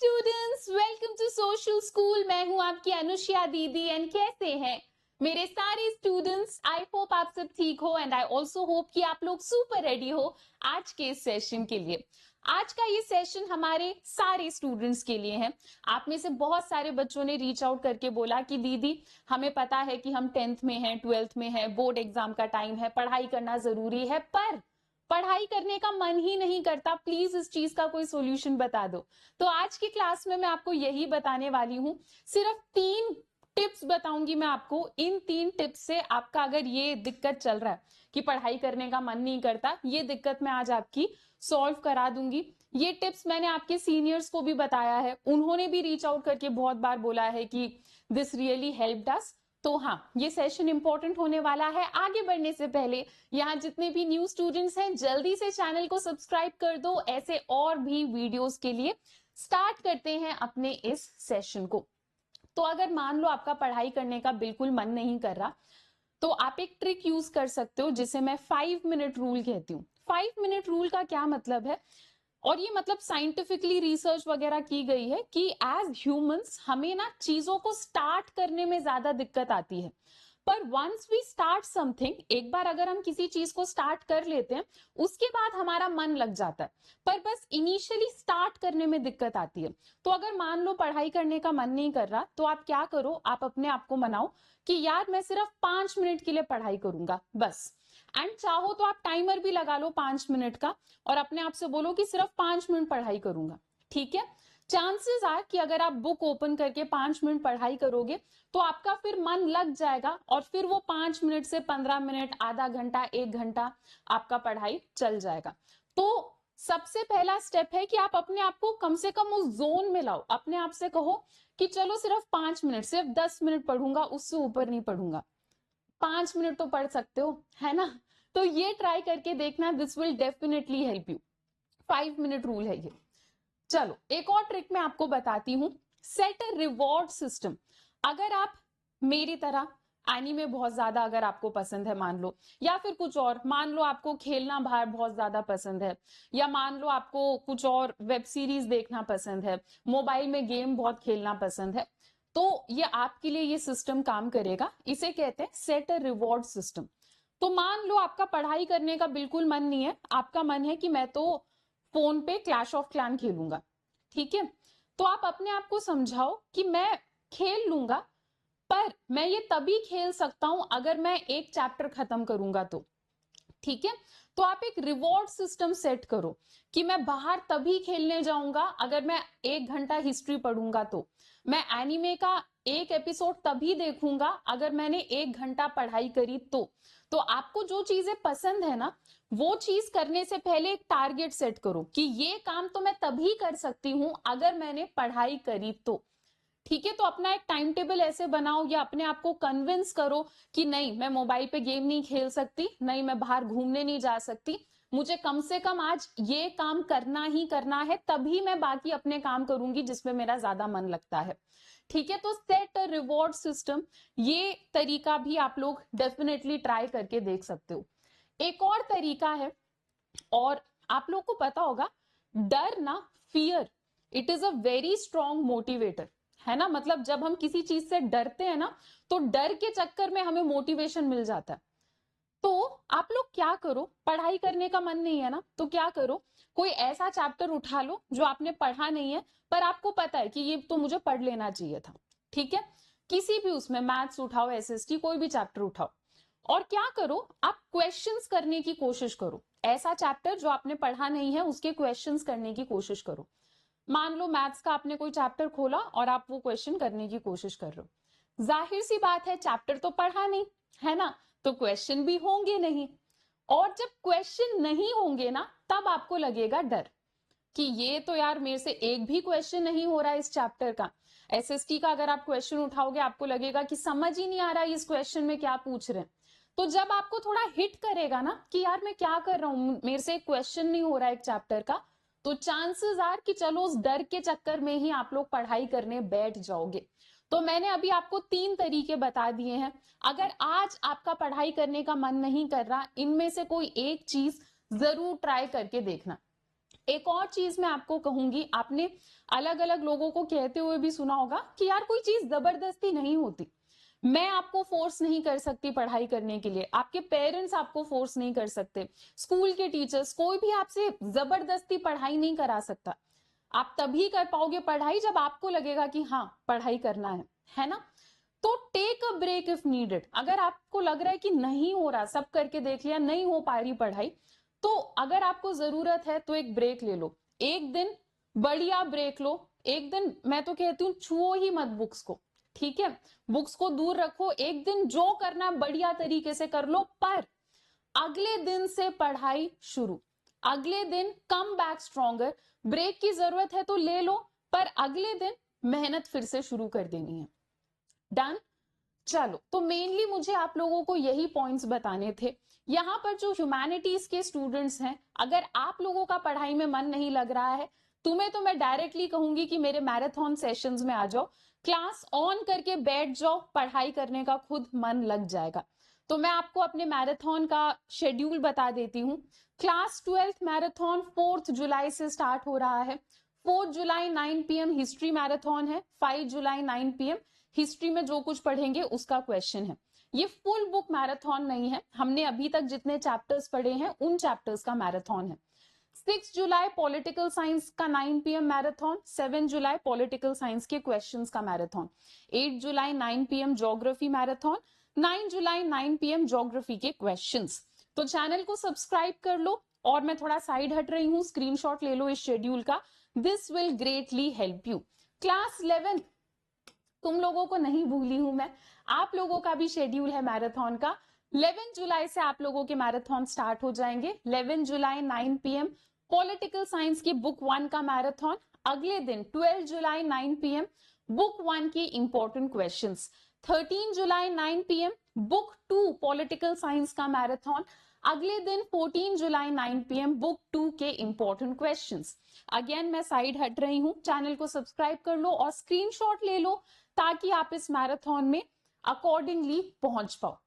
Students, welcome to social school. मैं हूं आपकी अनुष्या दीदी एंड कैसे हैं मेरे सारे स्टूडेंट्स। आई होप आप सब ठीक हो एंड आई ऑल्सो होप कि आप लोग सुपर रेडी हो आज के इस सेशन के लिए। आज का ये सेशन हमारे सारे स्टूडेंट्स के लिए है। आप में से बहुत सारे बच्चों ने रीच आउट करके बोला कि दीदी हमें पता है कि हम 10th में हैं, 12th में हैं, बोर्ड एग्जाम का टाइम है, पढ़ाई करना जरूरी है, पर पढ़ाई करने का मन ही नहीं करता। प्लीज इस चीज का कोई सॉल्यूशन बता दो। तो आज की क्लास में मैं आपको यही बताने वाली हूं। सिर्फ 3 टिप्स बताऊंगी मैं आपको। इन 3 टिप्स से आपका अगर ये दिक्कत चल रहा है कि पढ़ाई करने का मन नहीं करता, ये दिक्कत मैं आज आपकी सॉल्व करा दूंगी। ये टिप्स मैंने आपके सीनियर्स को भी बताया है, उन्होंने भी रीच आउट करके बहुत बार बोला है कि दिस रियली हेल्प्ड अस। तो हाँ, ये सेशन इंपॉर्टेंट होने वाला है। आगे बढ़ने से पहले यहाँ जितने भी न्यू स्टूडेंट्स हैं जल्दी से चैनल को सब्सक्राइब कर दो ऐसे और भी वीडियोस के लिए। स्टार्ट करते हैं अपने इस सेशन को। तो अगर मान लो आपका पढ़ाई करने का बिल्कुल मन नहीं कर रहा, तो आप एक ट्रिक यूज कर सकते हो जिसे मैं 5 मिनट रूल कहती हूँ। 5 मिनट रूल का क्या मतलब है, और ये मतलब साइंटिफिकली रिसर्च वगैरह की गई है कि एज ह्यूमंस हमें ना चीजों को स्टार्ट करने में ज्यादा दिक्कत आती है, पर वंस वी स्टार्ट समथिंग, एक बार अगर हम किसी चीज को स्टार्ट कर लेते हैं उसके बाद हमारा मन लग जाता है, पर बस इनिशियली स्टार्ट करने में दिक्कत आती है। तो अगर मान लो पढ़ाई करने का मन नहीं कर रहा, तो आप क्या करो, आप अपने आप को मनाओ कि यार मैं सिर्फ 5 मिनट के लिए पढ़ाई करूंगा बस। एंड चाहो तो आप टाइमर भी लगा लो 5 मिनट का और अपने आप से बोलो कि सिर्फ 5 मिनट पढ़ाई करूंगा। ठीक है, चांसेस आर कि अगर आप बुक ओपन करके 5 मिनट पढ़ाई करोगे तो आपका फिर मन लग जाएगा और फिर वो 5 मिनट से 15 मिनट, आधा घंटा, 1 घंटा आपका पढ़ाई चल जाएगा। तो सबसे पहला स्टेप है कि आप अपने आप को कम से कम उस जोन में लाओ। अपने आप से कहो कि चलो सिर्फ 5 मिनट, सिर्फ 10 मिनट पढ़ूंगा, उससे ऊपर नहीं पढ़ूंगा। 5 मिनट तो पढ़ सकते हो, है ना? तो ये ट्राई करके देखना, this will definitely help you. 5 minute rule है ये। चलो एक और ट्रिक मैं आपको बताती हूँ। Set a reward system. अगर आप मेरी तरह एनीमे बहुत ज्यादा अगर आपको पसंद है मान लो, या फिर कुछ और, मान लो आपको खेलना बाहर बहुत ज्यादा पसंद है, या मान लो आपको कुछ और वेब सीरीज देखना पसंद है, मोबाइल में गेम बहुत खेलना पसंद है, तो ये आपके लिए ये सिस्टम काम करेगा। इसे कहते हैं सेट अ रिवॉर्ड सिस्टम। तो मान लो आपका पढ़ाई करने का बिल्कुल मन नहीं है, आपका मन है कि मैं तो फोन पे क्लैश ऑफ क्लैन खेलूंगा। ठीक है, तो आप अपने आप को समझाओ कि मैं खेल लूंगा, पर मैं ये तभी खेल सकता हूं अगर मैं एक चैप्टर खत्म करूंगा तो। ठीक है, तो आप एक रिवॉर्ड सिस्टम सेट करो कि मैं बाहर तभी खेलने जाऊंगा अगर मैं 1 घंटा हिस्ट्री पढ़ूंगा तो, मैं एनिमे का एक एपिसोड तभी देखूंगा अगर मैंने 1 घंटा पढ़ाई करी तो आपको जो चीजें पसंद है ना, वो चीज करने से पहले एक टारगेट सेट करो कि ये काम तो मैं तभी कर सकती हूं अगर मैंने पढ़ाई करी तो। ठीक है, तो अपना एक टाइम टेबल ऐसे बनाओ या अपने आप को कन्विंस करो कि नहीं मैं मोबाइल पे गेम नहीं खेल सकती, नहीं मैं बाहर घूमने नहीं जा सकती, मुझे कम से कम आज ये काम करना ही करना है, तभी मैं बाकी अपने काम करूंगी जिसमें मेरा ज्यादा मन लगता है। ठीक है, तो सेट अ रिवॉर्ड सिस्टम, ये तरीका भी आप लोग डेफिनेटली ट्राई करके देख सकते हो। एक और तरीका है, और आप लोग को पता होगा, डर ना, fear, it is a very strong motivator, है ना? मतलब जब हम किसी चीज से डरते हैं ना, तो डर के चक्कर में हमें मोटिवेशन मिल जाता है। तो आप लोग क्या करो, पढ़ाई करने का मन नहीं है ना, तो क्या करो, कोई ऐसा चैप्टर उठा लो जो आपने पढ़ा नहीं है पर आपको पता है कि ये तो मुझे पढ़ लेना चाहिए था। ठीक है, किसी भी उसमें मैथ्स उठाओ, एसएसटी, कोई भी चैप्टर उठाओ, और क्या करो, आप क्वेश्चंस करने की कोशिश करो। ऐसा चैप्टर जो आपने पढ़ा नहीं है उसके क्वेश्चंस करने की कोशिश करो। मान लो मैथ्स का आपने कोई चैप्टर खोला और आप वो क्वेश्चन करने की कोशिश कर रहे हो। जाहिर सी बात है, चैप्टर तो पढ़ा नहीं है ना, तो क्वेश्चन भी होंगे नहीं। और जब क्वेश्चन नहीं होंगे ना, तब आपको लगेगा डर कि ये तो यार मेरे से एक भी क्वेश्चन नहीं हो रहा है इस चैप्टर का। एसएसटी का अगर आप क्वेश्चन उठाओगे आपको लगेगा कि समझ ही नहीं आ रहा है इस क्वेश्चन में क्या पूछ रहे हैं। तो जब आपको थोड़ा हिट करेगा ना कि यार मैं क्या कर रहा हूं, मेरे से एक क्वेश्चन नहीं हो रहा है एक चैप्टर का, तो चांसेस आर कि चलो उस डर के चक्कर में ही आप लोग पढ़ाई करने बैठ जाओगे। तो मैंने अभी आपको 3 तरीके बता दिए हैं। अगर आज आपका पढ़ाई करने का मन नहीं कर रहा, इनमें से कोई एक चीज जरूर ट्राई करके देखना। एक और चीज मैं आपको कहूंगी, आपने अलग अलग लोगों को कहते हुए भी सुना होगा कि यार कोई चीज जबरदस्ती नहीं होती, मैं आपको फोर्स नहीं कर सकती पढ़ाई करने के लिए, आपके पेरेंट्स आपको फोर्स नहीं कर सकते, स्कूल के टीचर्स, कोई भी आपसे जबरदस्ती पढ़ाई नहीं करा सकता। आप तभी कर पाओगे पढ़ाई जब आपको लगेगा कि हाँ पढ़ाई करना है ना। तो take a break if needed. अगर आपको लग रहा है कि नहीं हो रहा, सब करके देख लिया, नहीं हो पा रही पढ़ाई, तो अगर आपको जरूरत है तो एक ब्रेक ले लो, एक दिन बढ़िया ब्रेक लो। एक दिन मैं तो कहती हूँ छुओ ही मत बुक्स को, ठीक है, बुक्स को दूर रखो, एक दिन जो करना बढ़िया तरीके से कर लो, पर अगले दिन से पढ़ाई शुरू, अगले दिन कम बैक स्ट्रॉन्गर। ब्रेक की जरूरत है तो ले लो, पर अगले दिन मेहनत फिर से शुरू कर देनी है। डन। चलो, तो मेनली मुझे आप लोगों को यही पॉइंट्स बताने थे। यहाँ पर जो ह्यूमैनिटीज के स्टूडेंट्स हैं, अगर आप लोगों का पढ़ाई में मन नहीं लग रहा है, तुम्हें तो मैं डायरेक्टली कहूंगी कि मेरे मैराथन सेशंस में आ जाओ, क्लास ऑन करके बैठ जाओ, पढ़ाई करने का खुद मन लग जाएगा। तो मैं आपको अपने मैराथन का शेड्यूल बता देती हूँ। क्लास 12th मैराथन 4 जुलाई से स्टार्ट हो रहा है। 4 जुलाई 9 PM हिस्ट्री मैराथन है। 5 जुलाई 9 PM हिस्ट्री में जो कुछ पढ़ेंगे उसका क्वेश्चन है। ये फुल बुक मैराथन नहीं है, हमने अभी तक जितने चैप्टर्स पढ़े हैं उन चैप्टर्स का मैराथन है। 6 जुलाई पॉलिटिकल साइंस का 9 PM मैराथन, 7 जुलाई पॉलिटिकल साइंस के क्वेश्चंस का मैराथन, 8 जुलाई 9 PM ज्योग्राफी मैराथन, 9 जुलाई 9 PM ज्योग्राफी के क्वेश्चंस। तो चैनल को सब्सक्राइब कर लो, और मैं थोड़ा साइड हट रही हूँ, स्क्रीनशॉट ले लो इस शेड्यूल का, this will greatly help you. Class 11 तुम लोगों को नहीं भूली हूं मैं, आप लोगों का भी शेड्यूल है मैराथन का। 11 जुलाई से आप लोगों के मैराथन स्टार्ट हो जाएंगे। 11 जुलाई 9 PM पॉलिटिकल साइंस की बुक 1 का मैराथन। अगले दिन 12 जुलाई 9 PM बुक 1 की इंपॉर्टेंट क्वेश्चंस। 13 जुलाई 9 PM बुक 2 पॉलिटिकल साइंस का मैराथन। अगले दिन 14 जुलाई 9 PM बुक 2 के इंपॉर्टेंट क्वेश्चंस। अगेन मैं साइड हट रही हूं, चैनल को सब्सक्राइब कर लो और स्क्रीनशॉट ले लो, ताकि आप इस मैराथन में अकॉर्डिंगली पहुंच पाओ।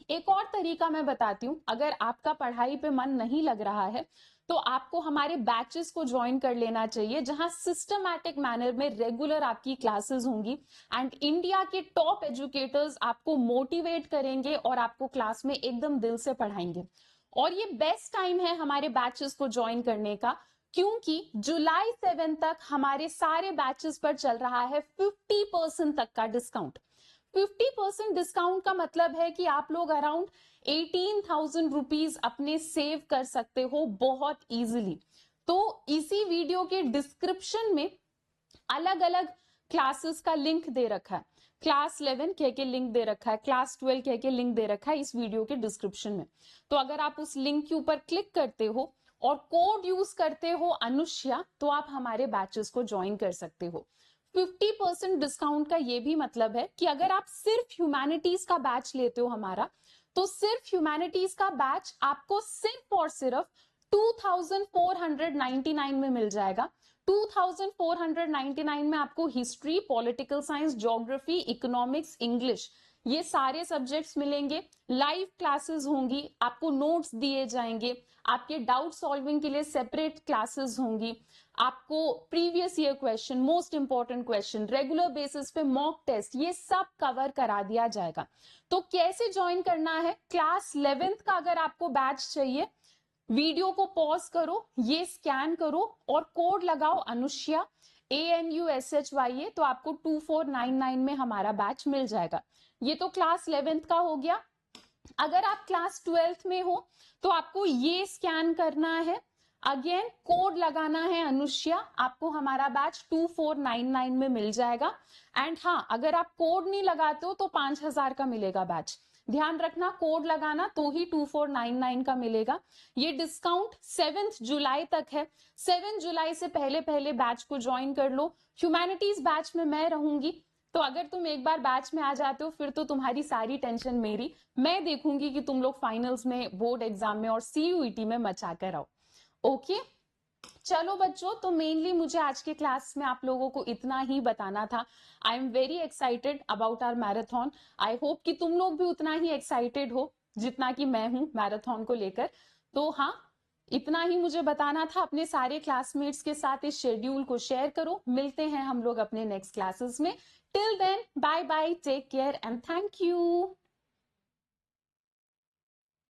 एक और तरीका मैं बताती हूँ, अगर आपका पढ़ाई पे मन नहीं लग रहा है तो आपको हमारे बैचेस को ज्वाइन कर लेना चाहिए, जहां सिस्टमैटिक मैनर में रेगुलर आपकी क्लासेस होंगी एंड इंडिया के टॉप एजुकेटर्स आपको मोटिवेट करेंगे और आपको क्लास में एकदम दिल से पढ़ाएंगे। और ये बेस्ट टाइम है हमारे बैचेस को ज्वाइन करने का, क्योंकि जुलाई 7 तक हमारे सारे बैचेस पर चल रहा है 50% तक का डिस्काउंट। 50% डिस्काउंट का मतलब है कि आप लोग अराउंड 18,000 रुपीज अपने सेव कर सकते हो बहुत इजीली। तो इसी वीडियो के डिस्क्रिप्शन में अलग अलग क्लासेस का लिंक दे रखा है, क्लास 11 कह के लिंक दे रखा है, क्लास 12 कह के लिंक दे रखा है इस वीडियो के डिस्क्रिप्शन में। तो अगर आप उस लिंक के ऊपर क्लिक करते हो और कोड यूज करते हो अनुष्या, तो आप हमारे बैचेस को ज्वाइन कर सकते हो। 50% डिस्काउंट का ये भी मतलब है कि अगर आप सिर्फ ह्यूमैनिटीज का बैच लेते हो हमारा, तो सिर्फ ह्यूमैनिटीज का बैच आपको सिर्फ और सिर्फ 2499 में मिल जाएगा। 2499 में आपको history, political science, geography, economics, English, ये सारे सब्जेक्ट्स मिलेंगे। लाइव क्लासेस होंगी, आपको नोट्स दिए जाएंगे, आपके डाउट सॉल्विंग के लिए सेपरेट क्लासेस होंगी, आपको previous year question, most important question, regular basis पे मॉक टेस्ट, ये सब कवर करा दिया जाएगा। तो कैसे ज्वाइन करना है? क्लास 11th का अगर आपको बैच चाहिए, वीडियो को पॉज करो, ये स्कैन करो और कोड लगाओ अनुष्या, ANUSHYA, तो आपको 2499 में हमारा बैच मिल जाएगा। ये तो क्लास 11th का हो गया। अगर आप क्लास 12th में हो तो आपको ये स्कैन करना है, अगेन कोड लगाना है अनुष्या, आपको हमारा बैच 2499 में मिल जाएगा। एंड हाँ, अगर आप कोड नहीं लगाते हो तो 5000 का मिलेगा बैच। ध्यान रखना, कोड लगाना तो ही 2499 का मिलेगा। ये डिस्काउंट 7 जुलाई तक है। 7 जुलाई से पहले पहले बैच को ज्वाइन कर लो। ह्यूमैनिटीज बैच में मैं रहूंगी, तो अगर तुम एक बार बैच में आ जाते हो फिर तो तुम्हारी सारी टेंशन मेरी, मैं देखूंगी कि तुम लोग फाइनल्स में, बोर्ड एग्जाम में और CUET में मचा कर आओ। ओके चलो बच्चों, तो मेनली मुझे आज के क्लास में आप लोगों को इतना ही बताना था। I am very excited about our marathon. I hope कि तुम लोग भी उतना ही एक्साइटेड हो जितना कि मैं हूं मैराथन को लेकर। तो हाँ, इतना ही मुझे बताना था। अपने सारे क्लासमेट्स के साथ इस शेड्यूल को शेयर करो। मिलते हैं हम लोग अपने नेक्स्ट क्लासेस में। Till then, bye bye, take care and thank you.